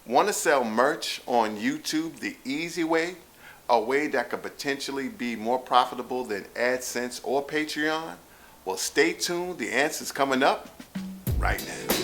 Want to sell merch on YouTube the easy way? A way that could potentially be more profitable than AdSense or Patreon? Well, stay tuned. The answer's coming up right now.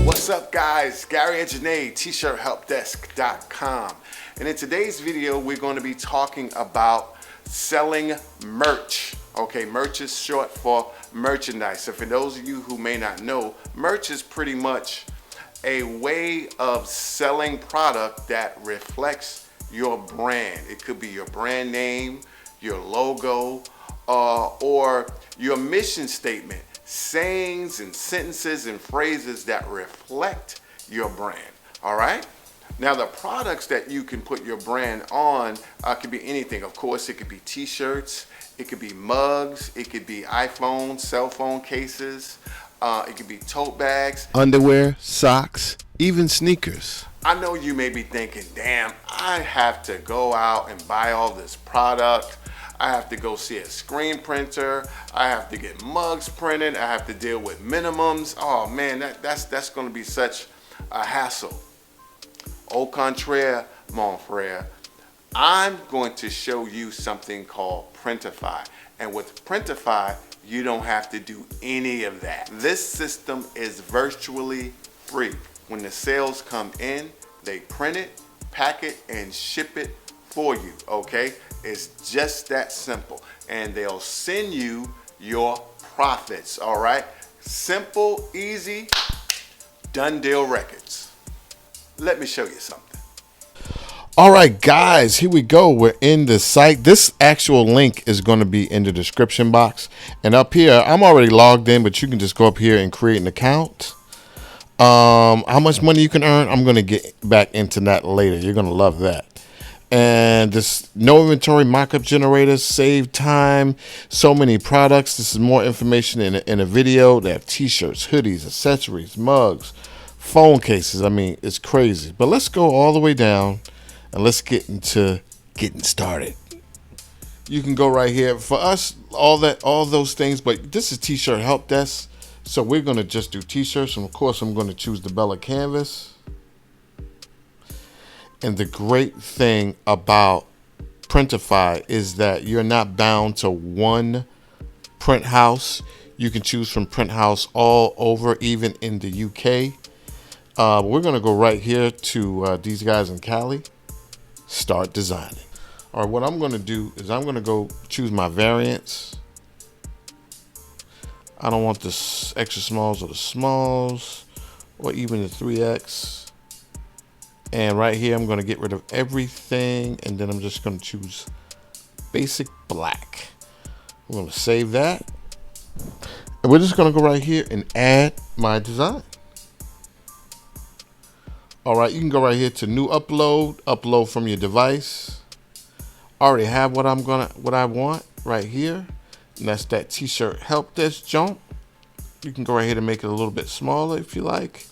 What's up, guys? Gary and Janae, t-shirthelpdesk.com. And in today's video, we're going to be talking about selling merch. Okay, merch is short for merchandise. So for those of you who may not know, merch is pretty much a way of selling product that reflects your brand. It could be your brand name, your logo, or your mission statement. Sayings and sentences and phrases that reflect your brand. All right? Now, the products that you can put your brand on could be anything. Of course, it could be t-shirts, it could be mugs, it could be iPhone, cell phone cases, it could be tote bags, underwear, socks, even sneakers. I know you may be thinking, damn, I have to go out and buy all this product. I have to go see a screen printer. I have to get mugs printed. I have to deal with minimums. Oh man, that's going to be such a hassle. Au contraire, mon frere, I'm going to show you something called Printify. And with Printify, you don't have to do any of that. This system is virtually free. When the sales come in, they print it, pack it, and ship it for you, okay? It's just that simple. And they'll send you your profits, all right? Simple, easy, done deal records. Let me show you something. All right, guys, here we go. We're in the site. This actual link is going to be in the description box. And up here, I'm already logged in, but you can just go up here and create an account. How much money you can earn, I'm going to get back into that later. You're going to love that. And this no inventory mockup generators, save time, so many products. This is more information in a video. They have t-shirts, hoodies, accessories, mugs, phone cases. I mean, it's crazy. But let's go all the way down and let's get into getting started. You can go right here. For us, all those things, but this is t-shirt help desk. So we're going to just do t-shirts. And of course, I'm going to choose the Bella canvas. And the great thing about Printify is that you're not bound to one print house. You can choose from print house all over, even in the UK. We're going to go right here to these guys in Cali. Start designing. All right, what I'm going to do is I'm going to go choose my variants. I don't want the extra smalls or the smalls or even the 3X. And right here, I'm going to get rid of everything. And then I'm just going to choose basic black. We're going to save that. And we're just going to go right here and add my design. All right, you can go right here to new upload from your device. I already have what I want right here. And that's that t-shirt help desk jump. You can go right here to make it a little bit smaller if you like.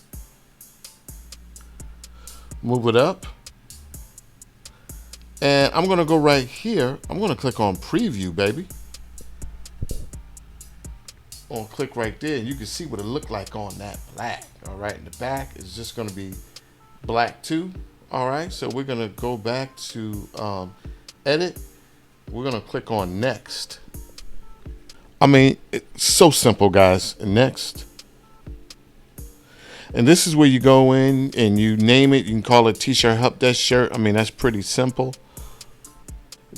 Move it up. And I'm going to go right here. I'm going to click on preview, baby. I'll click right there and you can see what it looked like on that black. All right, in the back is just going to be black too. All right, so we're going to go back to edit. We're going to click on next. I mean, it's so simple, guys. Next. And this is where you go in and you name it. You can call it t-shirt help desk shirt. I mean, that's pretty simple.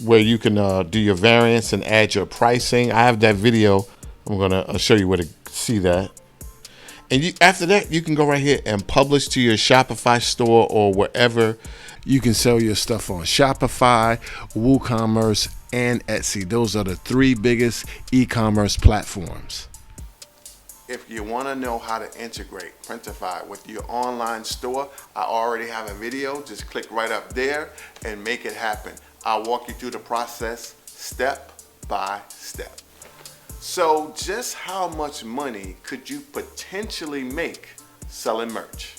Where you can do your variants and add your pricing. I have that video. I'm going to show you where to see that. And after that, you can go right here and publish to your Shopify store or wherever. You can sell your stuff on Shopify, WooCommerce, and Etsy. Those are the 3 biggest e-commerce platforms. If you want to know how to integrate Printify with your online store, I already have a video. Just click right up there and make it happen. I'll walk you through the process step by step. So just how much money could you potentially make selling merch?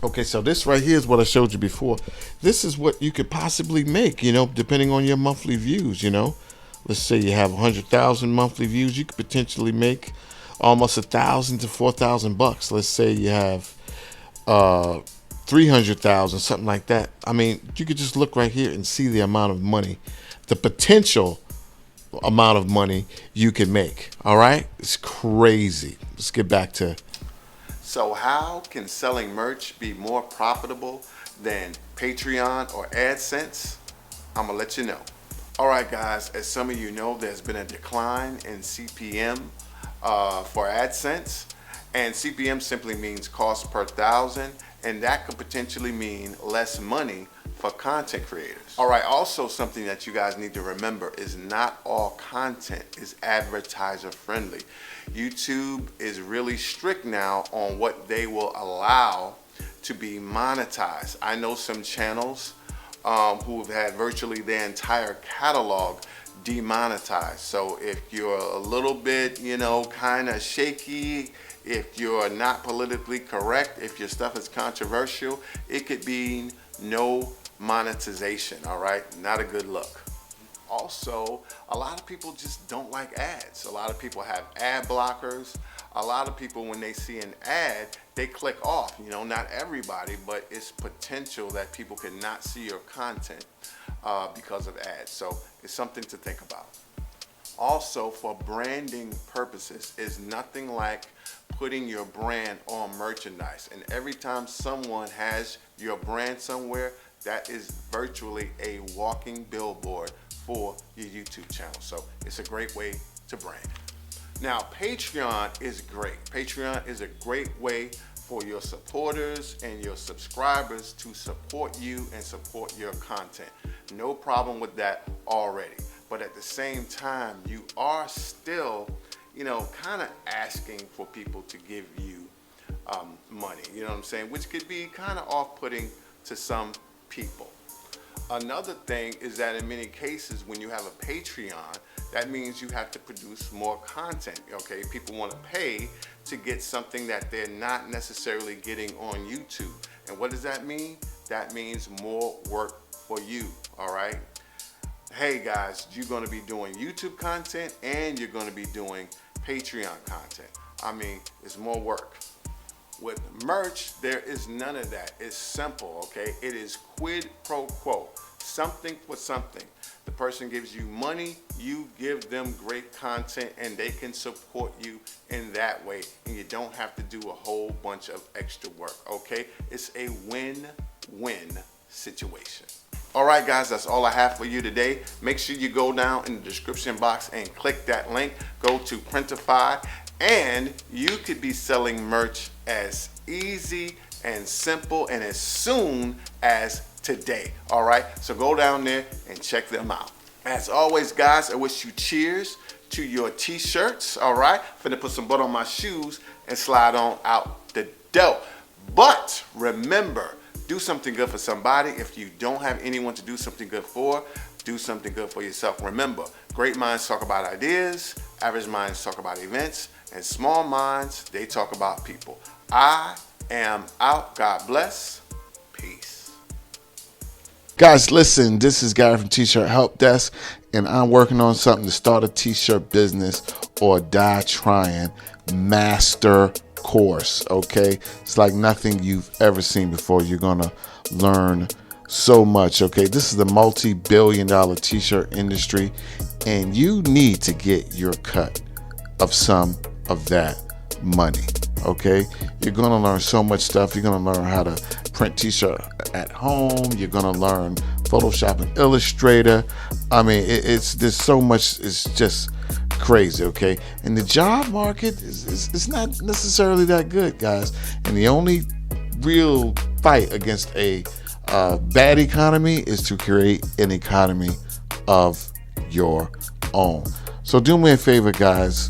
Okay, so this right here is what I showed you before. This is what you could possibly make, depending on your monthly views, Let's say you have 100,000 monthly views. You could potentially make almost $1,000 to $4,000. Let's say you have 300,000, something like that. I mean, you could just look right here and see the amount of money, the potential amount of money you can make. All right, it's crazy. Let's get back to. So how can selling merch be more profitable than Patreon or AdSense? I'm gonna let you know. All right, guys, as some of you know, there's been a decline in CPM for AdSense, and CPM simply means cost per thousand, and that could potentially mean less money for content creators. All right, also something that you guys need to remember is not all content is advertiser friendly. YouTube is really strict now on what they will allow to be monetized. I know some channels who have had virtually their entire catalog demonetized. So if you're a little bit, kind of shaky, if you're not politically correct, if your stuff is controversial, it could be no monetization. All right, not a good look. Also, a lot of people just don't like ads. A lot of people have ad blockers. A lot of people, when they see an ad, they click off. Not everybody, but it's potential that people cannot see your content because of ads. So it's something to think about. Also, for branding purposes, is nothing like putting your brand on merchandise. And every time someone has your brand somewhere, that is virtually a walking billboard for your YouTube channel. So it's a great way to brand. Now, Patreon is great. Patreon is a great way for your supporters and your subscribers to support you and support your content. No problem with that already. But at the same time, you are still, kind of asking for people to give you money. You know what I'm saying? Which could be kind of off-putting to some people. Another thing is that in many cases, when you have a Patreon, that means you have to produce more content. Okay, people want to pay to get something that they're not necessarily getting on YouTube. And what does that mean? That means more work for you. All right. Hey guys, you're going to be doing YouTube content and you're going to be doing Patreon content. I mean, it's more work. With merch, there is none of that. It's simple, okay? It is quid pro quo, something for something. The person gives you money, you give them great content, and they can support you in that way. And you don't have to do a whole bunch of extra work, okay? It's a win-win situation. All right, guys, that's all I have for you today. Make sure you go down in the description box and click that link. Go to Printify, and you could be selling merch as easy and simple and as soon as today. All right, so go down there and check them out. As always, guys, I wish you cheers to your t-shirts. All right, finna put some butter on my shoes and slide on out the dough. But remember, do something good for somebody. If you don't have anyone to do something good for, do something good for yourself. Remember, great minds talk about ideas, average minds talk about events, and small minds, they talk about people. I am out. God bless. Peace. Guys, listen, this is Gary from T-Shirt Help Desk, and I'm working on something to start a t-shirt business or die trying master course, okay? It's like nothing you've ever seen before. You're gonna learn so much, okay? This is the multi-billion-dollar t-shirt industry, and you need to get your cut of some of that money, okay? You're gonna learn so much stuff. You're gonna learn how to print t-shirt at home. You're gonna learn Photoshop and Illustrator. I mean, there's so much. It's just crazy, okay? And the job market is not necessarily that good, guys. And the only real fight against a bad economy is to create an economy of your own. So do me a favor, guys.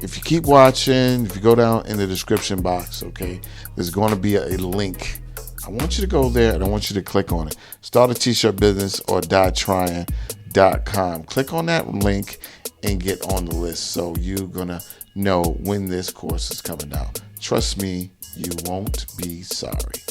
If you keep watching, if you go down in the description box, okay, there's going to be a link. I want you to go there and I want you to click on it. Start a t-shirt business or dietrying.com. Click on that link and get on the list so you're going to know when this course is coming out. Trust me, you won't be sorry.